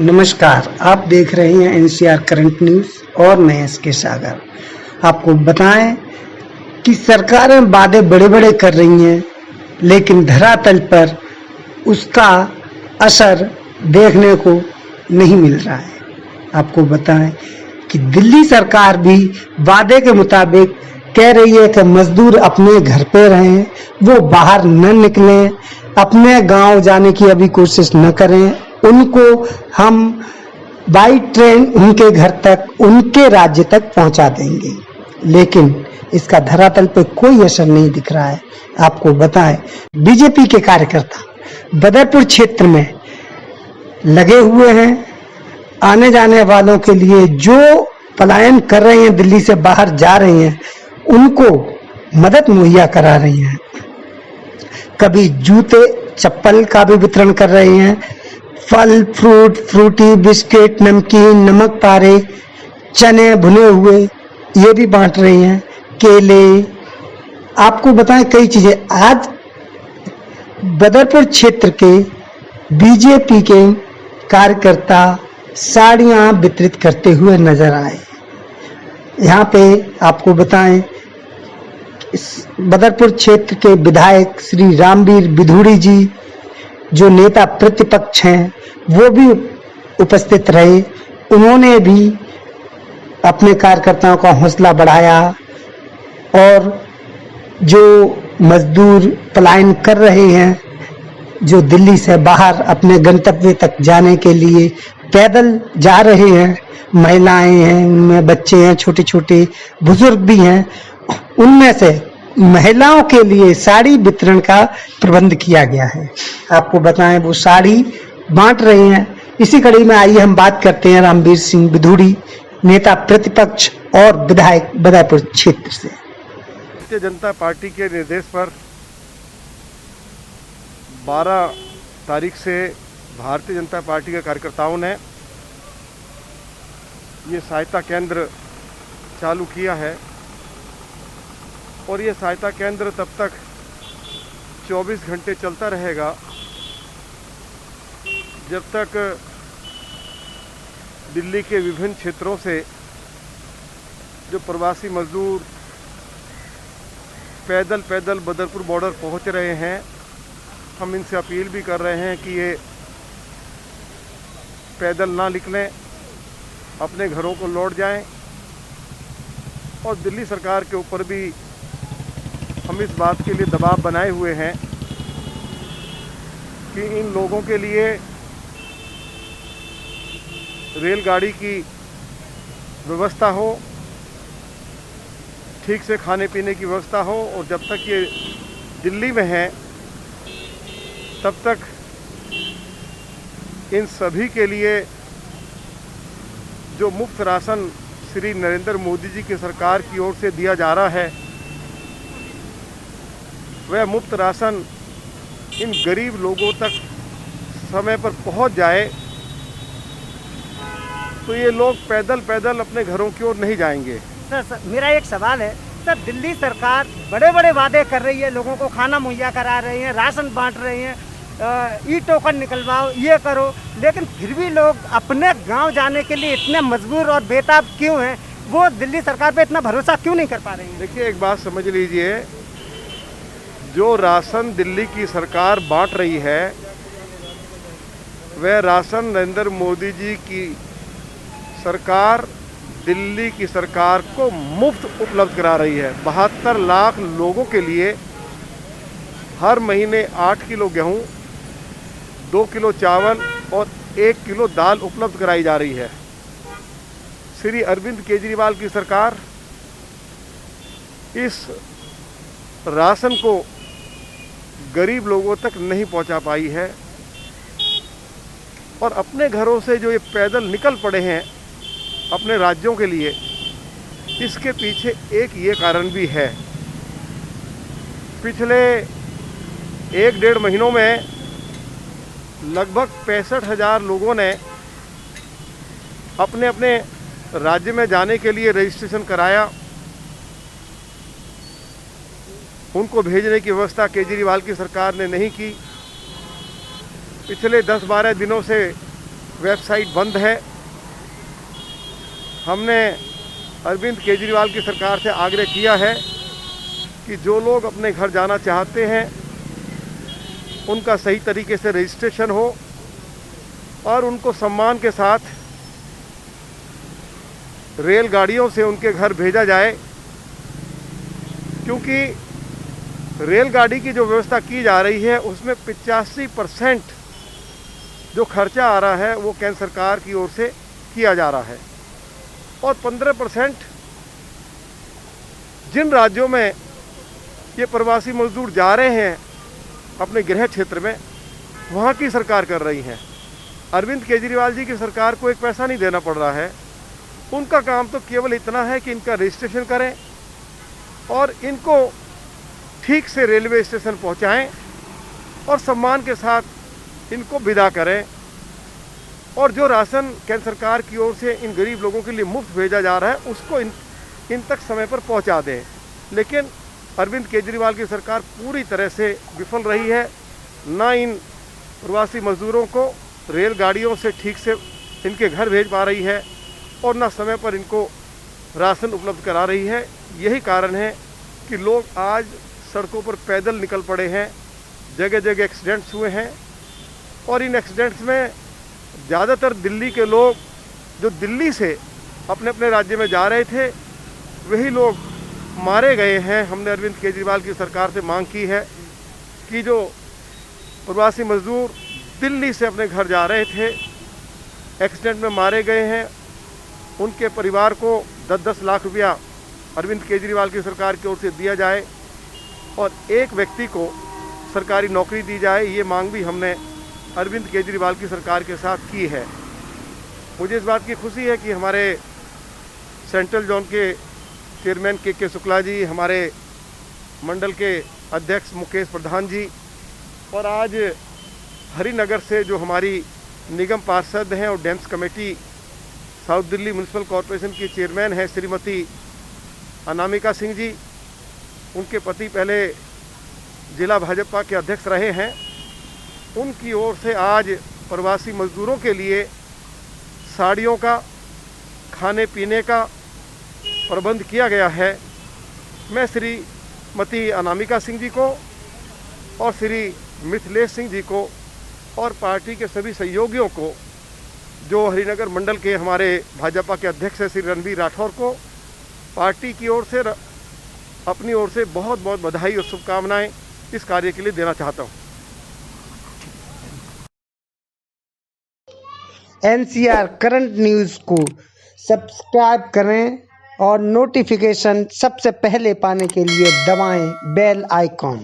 नमस्कार, आप देख रहे हैं एनसीआर करंट न्यूज़ और मैं एसके सागर। आपको बताएं कि सरकारें वादे बड़े-बड़े कर रही हैं, लेकिन धरातल पर उसका असर देखने को नहीं मिल रहा है। आपको बताएं कि दिल्ली सरकार भी वादे के मुताबिक कह रही है कि मजदूर अपने घर पे रहें, वो बाहर न निकलें, अपने गांव जाने की अभी कोशिश न करें। उनको हम बाई ट्रेन उनके घर तक, उनके राज्य तक पहुंचा देंगे, लेकिन इसका धरातल पे कोई असर नहीं दिख रहा है। आपको बताएं, बीजेपी के कार्यकर्ता बदरपुर क्षेत्र में लगे हुए हैं। आने जाने वालों के लिए जो पलायन कर रहे हैं, दिल्ली से बाहर जा रहे हैं, उनको मदद मुहैया करा रही हैं। कभी जूते चप्पल का भी वितरण कर रहे हैं, फल फ्रूट, फ्रूटी, बिस्किट, नमकीन, नमक पारे, चने भुने हुए ये भी बांट रही हैं, केले। आपको बताएं कई चीजें। आज बदरपुर क्षेत्र के बीजेपी के कार्यकर्ता साड़ियां वितरित करते हुए नजर आए। यहाँ पे आपको बताएं, इस बदरपुर क्षेत्र के विधायक श्री रामवीर बिधूड़ी जी, जो नेता प्रतिपक्ष हैं, वो भी उपस्थित रहे। उन्होंने भी अपने कार्यकर्ताओं का हौसला बढ़ाया और जो मजदूर पलायन कर रहे हैं, जो दिल्ली से बाहर अपने गंतव्य तक जाने के लिए पैदल जा रहे हैं, महिलाएं हैं, उनमें बच्चे हैं, छोटे छोटे बुजुर्ग भी हैं, उनमें से महिलाओं के लिए साड़ी वितरण का प्रबंध किया गया है। आपको बताएं, वो साड़ी बांट रहे हैं। इसी कड़ी में आइए हम बात करते हैं रामवीर सिंह बिधूड़ी, नेता प्रतिपक्ष और विधायक बदरपुर क्षेत्र से। भारतीय जनता पार्टी के निर्देश पर 12 तारीख से भारतीय जनता पार्टी के कार्यकर्ताओं ने ये सहायता केंद्र चालू किया है और ये सहायता केंद्र तब तक 24 घंटे चलता रहेगा जब तक दिल्ली के विभिन्न क्षेत्रों से जो प्रवासी मजदूर पैदल पैदल बदरपुर बॉर्डर पहुंच रहे हैं, हम इनसे अपील भी कर रहे हैं कि ये पैदल ना निकलें, अपने घरों को लौट जाएं। और दिल्ली सरकार के ऊपर भी हम इस बात के लिए दबाव बनाए हुए हैं कि इन लोगों के लिए रेलगाड़ी की व्यवस्था हो, ठीक से खाने पीने की व्यवस्था हो, और जब तक ये दिल्ली में हैं तब तक इन सभी के लिए जो मुफ्त राशन श्री नरेंद्र मोदी जी की सरकार की ओर से दिया जा रहा है, वह मुफ्त राशन इन गरीब लोगों तक समय पर पहुंच जाए, तो ये लोग पैदल पैदल अपने घरों की ओर नहीं जाएंगे। सर, मेरा एक सवाल है सर, दिल्ली सरकार बड़े बड़े वादे कर रही है, लोगों को खाना मुहैया करा रही है, राशन बांट रही हैं, ई टोकन निकलवाओ, ये करो, लेकिन फिर भी लोग अपने गांव जाने के लिए इतने मजबूर और बेताब क्यों हैं? वो दिल्ली सरकार पे इतना भरोसा क्यों नहीं कर पा रही हैं? देखिए, एक बात समझ लीजिए, जो राशन दिल्ली की सरकार बांट रही है, वह राशन नरेंद्र मोदी जी की सरकार दिल्ली की सरकार को मुफ्त उपलब्ध करा रही है। 72 लाख लोगों के लिए हर महीने 8 किलो गेहूं, 2 किलो चावल और 1 किलो दाल उपलब्ध कराई जा रही है। श्री अरविंद केजरीवाल की सरकार इस राशन को गरीब लोगों तक नहीं पहुंचा पाई है, और अपने घरों से जो ये पैदल निकल पड़े हैं अपने राज्यों के लिए, इसके पीछे एक ये कारण भी है। पिछले 1-1.5 महीनों में लगभग 65,000 लोगों ने अपने अपने राज्य में जाने के लिए रजिस्ट्रेशन कराया। उनको भेजने की व्यवस्था केजरीवाल की सरकार ने नहीं की। पिछले 10-12 दिनों से वेबसाइट बंद है। हमने अरविंद केजरीवाल की सरकार से आग्रह किया है कि जो लोग अपने घर जाना चाहते हैं उनका सही तरीके से रजिस्ट्रेशन हो और उनको सम्मान के साथ रेलगाड़ियों से उनके घर भेजा जाए, क्योंकि रेलगाड़ी की जो व्यवस्था की जा रही है उसमें 85% जो खर्चा आ रहा है वो केंद्र सरकार की ओर से किया जा रहा है और 15% जिन राज्यों में ये प्रवासी मजदूर जा रहे हैं अपने गृह क्षेत्र में, वहाँ की सरकार कर रही है। अरविंद केजरीवाल जी की सरकार को एक पैसा नहीं देना पड़ रहा है। उनका काम तो केवल इतना है कि इनका रजिस्ट्रेशन करें और इनको ठीक से रेलवे स्टेशन पहुंचाएं और सम्मान के साथ इनको विदा करें। और जो राशन केंद्र सरकार की ओर से इन गरीब लोगों के लिए मुफ्त भेजा जा रहा है उसको इन तक समय पर पहुंचा दें। लेकिन अरविंद केजरीवाल की सरकार पूरी तरह से विफल रही है। ना इन प्रवासी मजदूरों को रेलगाड़ियों से ठीक से इनके घर भेज पा रही है और ना समय पर इनको राशन उपलब्ध करा रही है। यही कारण है कि लोग आज सड़कों पर पैदल निकल पड़े हैं। जगह जगह एक्सीडेंट्स हुए हैं और इन एक्सीडेंट्स में ज़्यादातर दिल्ली के लोग जो दिल्ली से अपने अपने राज्य में जा रहे थे वही लोग मारे गए हैं। हमने अरविंद केजरीवाल की सरकार से मांग की है कि जो प्रवासी मजदूर दिल्ली से अपने घर जा रहे थे, एक्सीडेंट में मारे गए हैं, उनके परिवार को 10-10 लाख रुपया अरविंद केजरीवाल की सरकार की ओर से दिया जाए और एक व्यक्ति को सरकारी नौकरी दी जाए। ये मांग भी हमने अरविंद केजरीवाल की सरकार के साथ की है। मुझे इस बात की खुशी है कि हमारे सेंट्रल जोन के चेयरमैन के शुक्ला जी, हमारे मंडल के अध्यक्ष मुकेश प्रधान जी और आज हरिनगर से जो हमारी निगम पार्षद हैं और dams committee south Delhi municipal corporation की चेयरमैन है श्रीमती अनामिका सिंह जी, उनके पति पहले जिला भाजपा के अध्यक्ष रहे हैं, उनकी ओर से आज प्रवासी मजदूरों के लिए साड़ियों का, खाने पीने का प्रबंध किया गया है। मैं श्रीमती अनामिका सिंह जी को और श्री मिथिलेश सिंह जी को और पार्टी के सभी सहयोगियों को, जो हरिनगर मंडल के हमारे भाजपा के अध्यक्ष हैं श्री रणबीर राठौर को, पार्टी की ओर से अपनी ओर से बहुत बहुत बधाई और शुभकामनाएं इस कार्य के लिए देना चाहता हूं। एनसीआर करंट न्यूज़ को सब्सक्राइब करें और नोटिफिकेशन सबसे पहले पाने के लिए दबाएं बेल आइकॉन।